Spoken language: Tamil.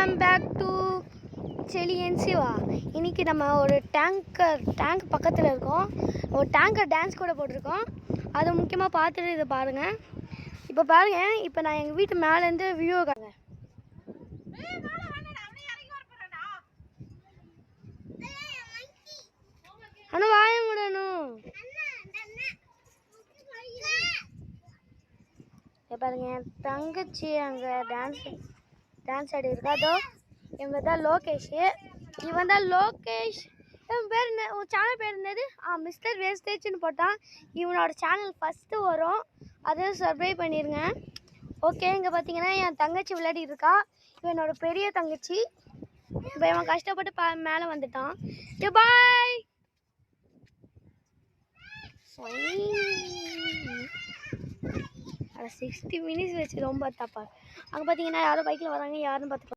வெல்கம் பேக் டு செலி அண்ட் சிவா. இன்றைக்கி நம்ம ஒரு டேங்க் பக்கத்தில் இருக்கோம். ஒரு டேங்கர் டான்ஸ் கூட போட்டிருக்கோம். அதை முக்கியமாக பார்த்துட்டு இதை பாருங்கள். இப்போ பாருங்கள், இப்போ நான் எங்கள் வீட்டு மேலேருந்து வியூ காங்க. ஆனால் வாய விடணும். பாருங்க, என் தங்கச்சி அங்கே டான்ஸ் ஆடி இருக்கா. அதோ இவங்க தான் லோகேஷ். இவன் தான் லோகேஷ். இவன் பேர் என்ன? உன் சேனல் பேர் என்னது? மிஸ்டர் வேஸ்டேஜ்னு போட்டான். இவனோட சேனல் ஃபஸ்ட்டு வரும், அதையும் சப்ஸ்கிரைப் பண்ணிடுங்க. ஓகே, இங்கே பார்த்தீங்கன்னா என் தங்கச்சி விளையாடி இருக்கா. இவன் என்னோட பெரிய தங்கச்சி. இப்போ இவன் கஷ்டப்பட்டு மேலே வந்துட்டான். பாய். 60 minutes வச்சு ரொம்ப தப்பா. அங்கே பார்த்தீங்கன்னா யாரும் பைக்கில் வராங்க, யாரும் பார்த்துக்கலாம்.